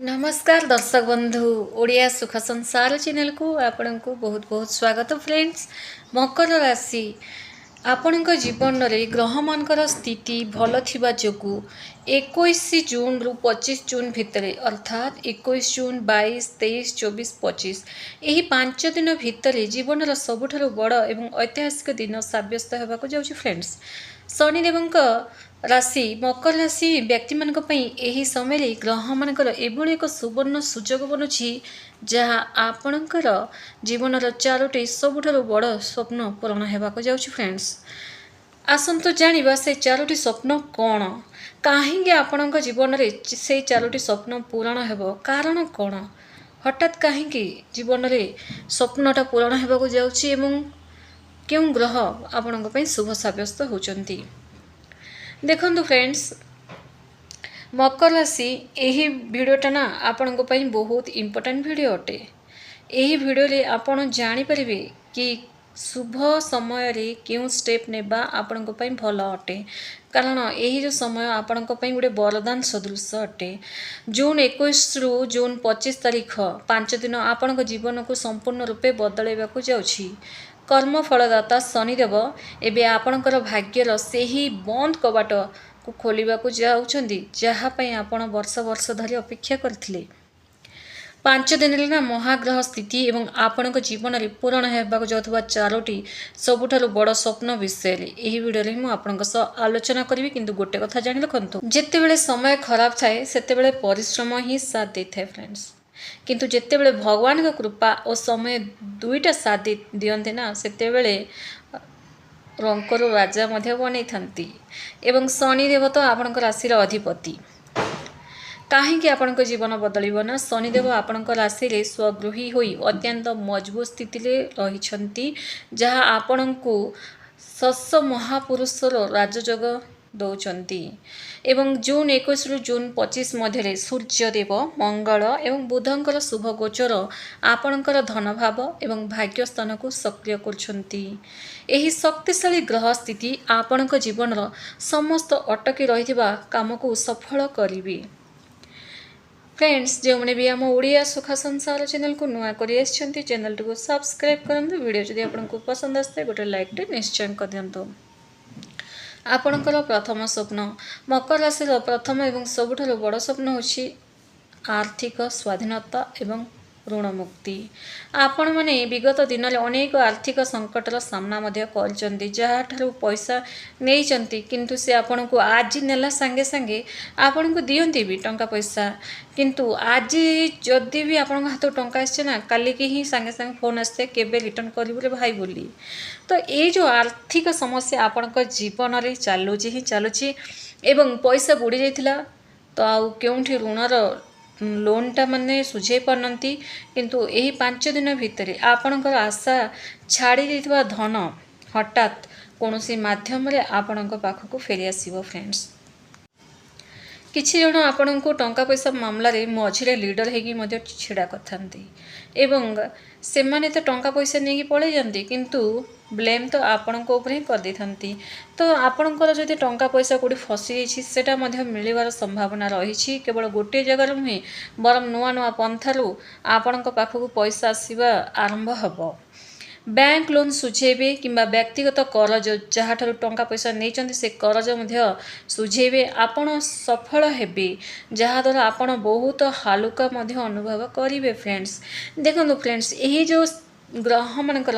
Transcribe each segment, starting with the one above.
नमस्कार दर्शक बंधु ओडिया सुख संसार चैनल को आपण को बहुत बहुत स्वागत फ्रेंड्स। मकर राशि आपण जीवन में ग्रह मानकर स्थिति भल थिबा जोगु 21 जून रु 25 जून भितर अर्थात 21 जून 22 23 24 25 यही 5 दिन भितर जीवन सबुठारु बड़ एवं ऐतिहासिक दिन सब्यस्त होगा जाउछि फ्रेंड्स। शनिदेव राशि मकर राशि व्यक्ति मानक पई एही समय ग्रह मानकर एभली एक सुवर्ण सुजोग बनुछि जहाँ आपणकर जीवन चारोटी सबुठारु बड़ स्वप्न पूरण होगा जाउछि फ्रेंड्स। आसंतु जानिबा से चारोटी स्वप्न कौन, कहीं आपण जीवन में से चारोटी स्वप्न पूरण हेबो, कारण कौन, हठात कहीं जीवन में स्वप्नटा पूरण होगा जाउछि एवं क्यों ग्रह आपण शुभ सब्यस्त होचंती। देखंतु फ्रेंड्स, मकर राशि यही वीडियोटा ना आपण बहुत इम्पोर्टेंट वीडियो अटे। यही वीडियो रे आपण जानि परिबे कि शुभ समय रे क्यों स्टेप नेबा आपण भल अटे, कारण यही जो समय आपण गोटे वरदान सदृश अटे। जून 21 रु जून 25 तारीख 5 दिन आपण जीवन को संपूर्ण रूपे बदलैवाकू जाउछि। कर्म फलदाता शनिदेव एबे आपणकर भाग्यर से ही बंद कबाट को खोलिबाकू जाउछंदी, जहाँ पई आपण वर्ष वर्ष धरी अपेक्षा करथिले। 5 दिन ना महाग्रह स्थिति एवं आपण जीवन में पूरण होगा जाउथबा चारोटी सबुठारु बड़ स्वप्न विषय यही वीडियो रे मु आपनक सह आलोचना करी। किंतु गोटे कथा जानि रखंतु, जेतेबेले समय खराब थाए सेतेबेले परिश्रम ही साथ देथाय फ्रेंड्स, किंतु जेतेबेले भगवान का कृपा और समय दुईटा साथ दियंते ना सेतेबेले रंकर राजा मध्य बनै थांती। एवं शनिदेव तो आपनक राशि अधिपति, कहीं आपण जीवन बदलिब ना, शनिदेव आपण राशि रे स्वगृही होई अत्यंत मजबूत स्थिति रही, जहाँ आपण को सस महापुरुषर राजयोग दौरान। एवं जून 21 रु जून 25 मध्य सूर्यदेव मंगल एवं बुधंकर शुभ गोचर आपणकर धन भाव एवं भाग्य स्थान को सक्रिय करछंती। एही शक्तिशाली ग्रह स्थिति आपणक जीवन समस्त अटकी रहिथिबा काम को सफल करिवे। फ्रेंड्स, जो मैंने भी आम ओडिया सुख संसार चैनल को नुआ करी आछंती, चैनल को सब्सक्राइब करंतु। वीडियो जदि आपको पसंद आसते गोटे लाइक टे निश्चय कर दियंतु। आपणकर प्रथम स्वप्न मकर राशि प्रथम एवं सबुठारु बड़ स्वप्न होछि आर्थिक स्वाधीनता एवं ऋण मुक्ति। आपण माने विगत दिन में अनेक आर्थिक संकटर सामना कर जहाँ पैसा नहीं, किंतु से आपण को आज नेला संगे संगे आपण को दियंती भी टंका पैसा, किंतु आज जदि भी आपण हाथ टंका आसे ना काली की ही संगे संगे फोन आसते केबे रिटर्न करी भाई बोली। तो ये जो आर्थिक समस्या आपण जीवन में चलुची ही चलुची एवं पैसा बुड़ी जाइथिला तो आउ केउठी ऋणर लोनटा माने सुझे पारनती, किंतु यही 5 दिन भितर आपणकर आशा छाड़ी देथिबा धन हठात कौनसी माध्यम रे आपणक पाखक फेरी आसीबो फ्रेंड्स। किछि जण आपण को टंका पैसा मामला रे मझिरे लीडर हेगी मध्य छिड़ा करथांती एवं से माने तो टंका पैसा नहीं पड़े जाती, किंतु ब्लेम तो आपण को ऊपर ही कर दी थांती। तो आपणकर जदि टंका पैसा कोडी फसी जाइछि सेटा मध्य मिलिबार संभावना रही। केवल गोटे जगह नुहे बरम नुआ नुआ पंथारु आपणक पाखक पैसा आसीबा आरंभ हबो। बैंक लोन सुझेबे किंबा व्यक्तिगत करज जहाँ टंका पैसा नहीं से करज सुझेबे, आपण सफल हेबे जहाँद्वारा आपण बहुत हालुका अनुभव करेंगे फ्रेंड्स। देखो फ्रेंड्स, यही जो ग्रह मानकर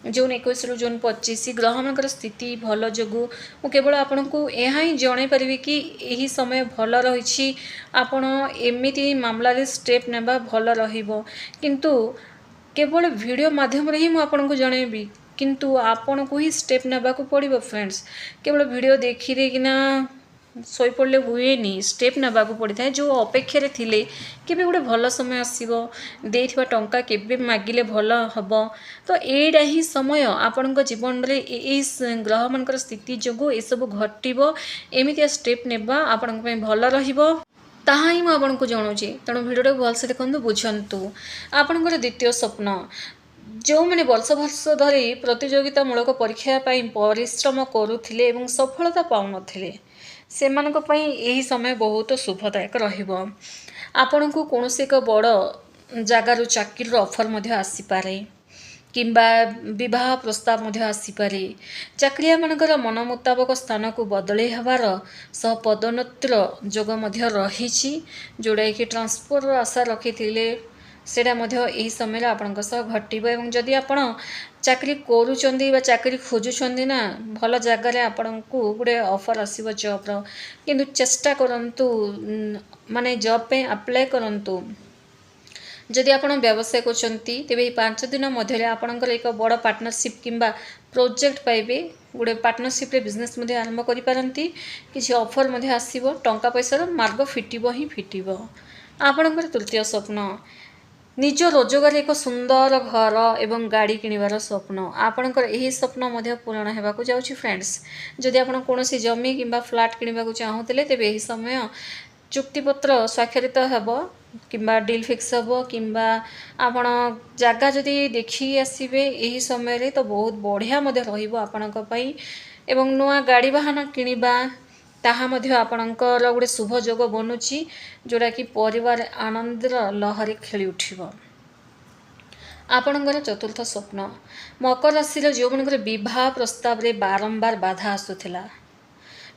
जून 21 रु जून 25 ग्रह मानकर स्थिति भल जोगु मु केवल आपण को यह ही जन पारि कि यही समय भल रही। आपण एमती मामला रे स्टेप नेबा भल रहिबो, किंतु केवल वीडियो माध्यम रे ही मु आपन को जनैबी, किंतु आपन को ही स्टेप नेबा को पड़िबो फ्रेंड्स। केवल वीडियो देखि रे किना सोई पड़ले हुएनी, स्टेप नेबा को पड़ता है। जो अपेक्षा रे थिले केबे गोटे भल समय आसीबो, देथिबा टंका केबे मागिले भल हबो। तो एडा ही समय आपन को जीवन रे इस ग्रह मानकर स्थिति जोगु ए सब घटिबो। एमितिया स्टेप नेबा आपन को भल रहिबो, ताहा ही मुझे आपको जनाऊँगी। तेणु भिडियो भलसे देखु बुझंतु। आपणकर द्वितीय स्वप्न जो मैंने वर्ष वर्ष धरी प्रतियोगितामूलक परीक्षा परिश्रम करुथिले एवं सफलता पाउनथिले सेमानक पई एही समय बहुत शुभदायक रहिबो। ଆପଣଙ୍କୁ କୌଣସି ଏକ ବଡ଼ ଜାଗାରୁ ଚାକିରିର ଅଫର୍ ମଧ୍ୟ ଆସିପାରେ କିମ୍ବା ବିବାହ ପ୍ରସ୍ତାବ ମଧ୍ୟ ଆସିପାରେ। ଚାକିରିଆମାନଙ୍କର ମନ ମୁତାବକ ସ୍ଥାନକୁ ବଦଳେଇ ହେବାର ସହ ପଦୋନ୍ନତିର ଯୋଗ ମଧ୍ୟ ରହିଛି, ଯେଉଁଟାକି ଟ୍ରାନ୍ସଫରର ଆଶା ରଖିଥିଲେ ସେଇଟା ମଧ୍ୟ ଏହି ସମୟରେ ଆପଣଙ୍କ ସହ ଘଟିବ। ଏବଂ ଯଦି ଆପଣ ଚାକିରି କରୁଛନ୍ତି ବା ଚାକିରି ଖୋଜୁଛନ୍ତି ନା, ଭଲ ଜାଗାରେ ଆପଣଙ୍କୁ ଗୋଟେ ଅଫର୍ ଆସିବ ଜବ୍ର, କିନ୍ତୁ ଚେଷ୍ଟା କରନ୍ତୁ ମାନେ ଜବ୍ ପାଇଁ ଆପ୍ଲାଏ କରନ୍ତୁ। ଯଦି ଆପଣ ବ୍ୟବସାୟ କରୁଛନ୍ତି ତେବେ ଏହି 5 ଦିନ ମଧ୍ୟରେ ଆପଣଙ୍କର ଏକ ବଡ଼ ପାର୍ଟନରସିପ୍ କିମ୍ବା ପ୍ରୋଜେକ୍ଟ ପାଇବେ। ଗୋଟେ ପାର୍ଟନରସିପ୍ରେ ବିଜନେସ୍ ମଧ୍ୟ ଆରମ୍ଭ କରିପାରନ୍ତି। କିଛି ଅଫର୍ ମଧ୍ୟ ଆସିବ, ଟଙ୍କା ପଇସାର ମାର୍ଗ ଫିଟିବ ହିଁ ଫିଟିବ। ଆପଣଙ୍କର ତୃତୀୟ ସ୍ୱପ୍ନ, ନିଜ ରୋଜଗାର ଏକ ସୁନ୍ଦର ଘର ଏବଂ ଗାଡ଼ି କିଣିବାର ସ୍ୱପ୍ନ। ଆପଣଙ୍କର ଏହି ସ୍ୱପ୍ନ ମଧ୍ୟ ପୂରଣ ହେବାକୁ ଯାଉଛି ଫ୍ରେଣ୍ଡସ୍। ଯଦି ଆପଣ କୌଣସି ଜମି କିମ୍ବା ଫ୍ଲାଟ୍ କିଣିବାକୁ ଚାହୁଁଥିଲେ ତେବେ ଏହି ସମୟ ଚୁକ୍ତିପତ୍ର ସ୍ୱାକ୍ଷରିତ ହେବ କିମ୍ବା ଡିଲ୍ ଫିକ୍ସ ହେବ, କିମ୍ବା ଆପଣ ଜାଗା ଯଦି ଦେଖିକି ଆସିବେ ଏହି ସମୟରେ ତ ବହୁତ ବଢ଼ିଆ ମଧ୍ୟ ରହିବ ଆପଣଙ୍କ ପାଇଁ। ଏବଂ ନୂଆ ଗାଡ଼ି ବାହନ କିଣିବା ତାହା ମଧ୍ୟ ଆପଣଙ୍କର ଗୋଟେ ଶୁଭ ଯୋଗ ବନୁଛି, ଯେଉଁଟାକି ପରିବାର ଆନନ୍ଦର ଲହରୀ ଖେଳି ଉଠିବ। ଆପଣଙ୍କର ଚତୁର୍ଥ ସ୍ୱପ୍ନ, ମକର ରାଶିର ଯେଉଁମାନଙ୍କର ବିବାହ ପ୍ରସ୍ତାବରେ ବାରମ୍ବାର ବାଧା ଆସୁଥିଲା,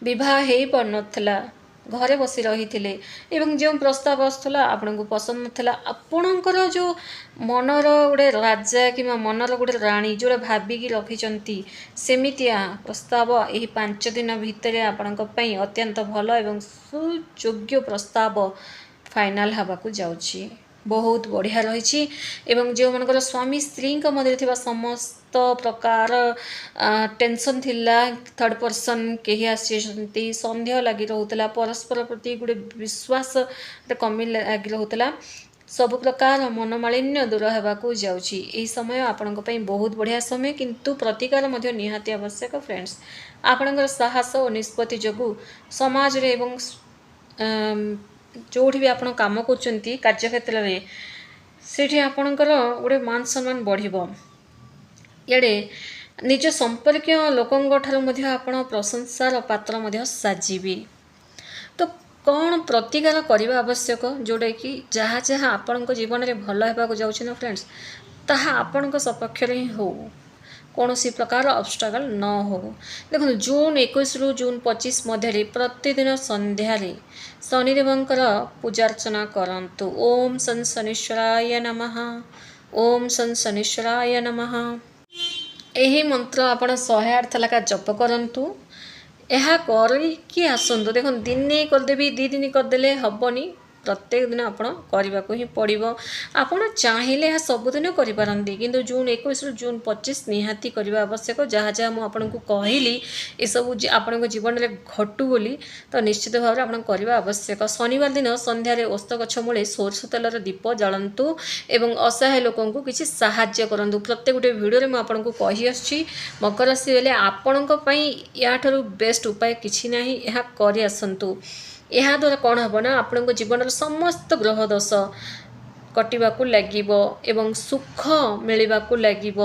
ବିବାହ ହେଇପାରୁନଥିଲା, ଘରେ ବସି ରହିଥିଲେ ଏବଂ ଯେଉଁ ପ୍ରସ୍ତାବ ଆସୁଥିଲା ଆପଣଙ୍କୁ ପସନ୍ଦ ନଥିଲା, ଆପଣଙ୍କର ଯେଉଁ ମନର ଗୋଟେ ରାଜା କିମ୍ବା ମନର ଗୋଟେ ରାଣୀ ଯେଉଁଟା ଭାବିକି ରଖିଛନ୍ତି ସେମିତିଆ ପ୍ରସ୍ତାବ ଏହି 5 ଦିନ ଭିତରେ ଆପଣଙ୍କ ପାଇଁ ଅତ୍ୟନ୍ତ ଭଲ ଏବଂ ସୁଯୋଗ୍ୟ ପ୍ରସ୍ତାବ ଫାଇନାଲ୍ ହେବାକୁ ଯାଉଛି। ବହୁତ ବଢ଼ିଆ ରହିଛି। ଏବଂ ଯେଉଁମାନଙ୍କର ସ୍ୱାମୀ ସ୍ତ୍ରୀଙ୍କ ମଧ୍ୟରେ ଥିବା ସମସ୍ତ ପ୍ରକାର ଟେନସନ୍ ଥିଲା, ଥର୍ଡ଼ ପର୍ସନ୍ କେହି ଆସିଛନ୍ତି, ସନ୍ଦେହ ଲାଗି ରହୁଥିଲା, ପରସ୍ପର ପ୍ରତି ଗୋଟେ ବିଶ୍ୱାସ କମି ଲାଗି ରହୁଥିଲା, ସବୁ ପ୍ରକାର ମନମାଳିନ୍ୟ ଦୂର ହେବାକୁ ଯାଉଛି। ଏହି ସମୟ ଆପଣଙ୍କ ପାଇଁ ବହୁତ ବଢ଼ିଆ ସମୟ, କିନ୍ତୁ ପ୍ରତିକାର ମଧ୍ୟ ନିହାତି ଆବଶ୍ୟକ ଫ୍ରେଣ୍ଡସ୍। ଆପଣଙ୍କର ସାହସ ଓ ନିଷ୍ପତ୍ତି ଯୋଗୁଁ ସମାଜରେ ଏବଂ ଯେଉଁଠି ବି ଆପଣ କାମ କରୁଛନ୍ତି କାର୍ଯ୍ୟକ୍ଷେତ୍ରରେ ସେଠି ଆପଣଙ୍କର ଗୋଟେ ମାନ ସମ୍ମାନ ବଢ଼ିବ। ଇଆଡ଼େ ନିଜ ସମ୍ପର୍କୀୟ ଲୋକଙ୍କ ଠାରୁ ମଧ୍ୟ ଆପଣ ପ୍ରଶଂସାର ପାତ୍ର ମଧ୍ୟ ସାଜିବେ। ତ କ'ଣ ପ୍ରତିକାର କରିବା ଆବଶ୍ୟକ, ଯେଉଁଟାକି ଯାହା ଯାହା ଆପଣଙ୍କ ଜୀବନରେ ଭଲ ହେବାକୁ ଯାଉଛି ନା ଫ୍ରେଣ୍ଡସ୍, ତାହା ଆପଣଙ୍କ ସପକ୍ଷରେ ହିଁ ହେଉ, କୌଣସି ପ୍ରକାର ଅବଷ୍ଟାକଲ୍ ନ ହେଉ। ଦେଖନ୍ତୁ, ଜୁନ୍ 21ରୁ ଜୁନ୍ 25 ମଧ୍ୟରେ ପ୍ରତିଦିନ ସନ୍ଧ୍ୟାରେ ଶନିଦେବଙ୍କର ପୂଜାର୍ଚ୍ଚନା କରନ୍ତୁ। ଓମ୍ ଶଂ ଶନିଶ୍ଚରାୟ ନମଃ, ଓମ୍ ଶଂ ଶନିଶ୍ଚରାୟ ନମଃ। ଏହି ମନ୍ତ୍ର ଆପଣ 108 ଲେଖା ଜପ କରନ୍ତୁ। ଏହା କରିକି ଆସନ୍ତୁ। ଦେଖନ୍ତୁ, ଦିନେ କରିଦେବି 2 ଦିନ କରିଦେଲେ ହେବନି, ପ୍ରତ୍ୟେକ ଦିନ ଆପଣ କରିବାକୁ ହିଁ ପଡ଼ିବ। ଆପଣ ଚାହିଁଲେ ଏହା ସବୁଦିନ କରିପାରନ୍ତି, କିନ୍ତୁ ଜୁନ୍ 21ରୁ ଜୁନ୍ 25 ନିହାତି କରିବା ଆବଶ୍ୟକ। ଯାହା ଯାହା ମୁଁ ଆପଣଙ୍କୁ କହିଲି ଏସବୁ ଆପଣଙ୍କ ଜୀବନରେ ଘଟୁ ବୋଲି, ତ ନିଶ୍ଚିତ ଭାବରେ ଆପଣ କରିବା ଆବଶ୍ୟକ। ଶନିବାର ଦିନ ସନ୍ଧ୍ୟାରେ ଓସ୍ତ ଗଛ ମୂଳେ ସୋରିଷ ତେଲର ଦୀପ ଜାଳନ୍ତୁ ଏବଂ ଅସହାୟ ଲୋକଙ୍କୁ କିଛି ସାହାଯ୍ୟ କରନ୍ତୁ। ପ୍ରତ୍ୟେକ ଗୋଟେ ଭିଡ଼ିଓରେ ମୁଁ ଆପଣଙ୍କୁ କହି ଆସୁଛି, ମକର ରାଶି ହେଲେ ଆପଣଙ୍କ ପାଇଁ ୟାଠାରୁ ବେଷ୍ଟ ଉପାୟ କିଛି ନାହିଁ। ଏହା କରି ଆସନ୍ତୁ। ଏହାଦ୍ୱାରା କ'ଣ ହେବ ନା, ଆପଣଙ୍କ ଜୀବନର ସମସ୍ତ ଗ୍ରହ ଦୋଷ କଟିବାକୁ ଲାଗିବ ଏବଂ ସୁଖ ମିଳିବାକୁ ଲାଗିବ।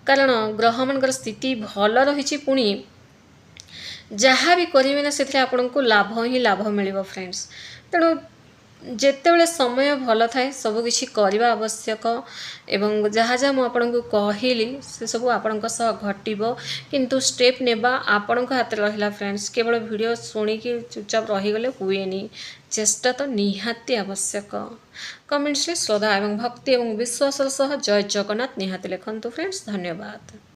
କାରଣ ଗ୍ରହମାନଙ୍କର ସ୍ଥିତି ଭଲ ରହିଛି, ପୁଣି ଯାହା ବି କରିବେ ନା ସେଥିରେ ଆପଣଙ୍କୁ ଲାଭ ହିଁ ଲାଭ ମିଳିବ ଫ୍ରେଣ୍ଡସ୍। ତେଣୁ ଯେତେବେଳେ ସମୟ ଭଲ ଥାଏ ସବୁକିଛି କରିବା ଆବଶ୍ୟକ ଏବଂ ଯାହା ଯାହା ମୁଁ ଆପଣଙ୍କୁ କହିଲି ସେସବୁ ଆପଣଙ୍କ ସହ ଘଟିବ, କିନ୍ତୁ ଷ୍ଟେପ୍ ନେବା ଆପଣଙ୍କ ହାତରେ ରହିଲା ଫ୍ରେଣ୍ଡସ୍। କେବଳ ଭିଡ଼ିଓ ଶୁଣିକି ଚୁପଚାପ ରହିଗଲେ ହୁଏନି, ଚେଷ୍ଟା ତ ନିହାତି ଆବଶ୍ୟକ। କମେଣ୍ଟସରେ ଶ୍ରଦ୍ଧା ଏବଂ ଭକ୍ତି ଏବଂ ବିଶ୍ୱାସର ସହ ଜୟ ଜଗନ୍ନାଥ ନିହାତି ଲେଖନ୍ତୁ ଫ୍ରେଣ୍ଡସ୍। ଧନ୍ୟବାଦ।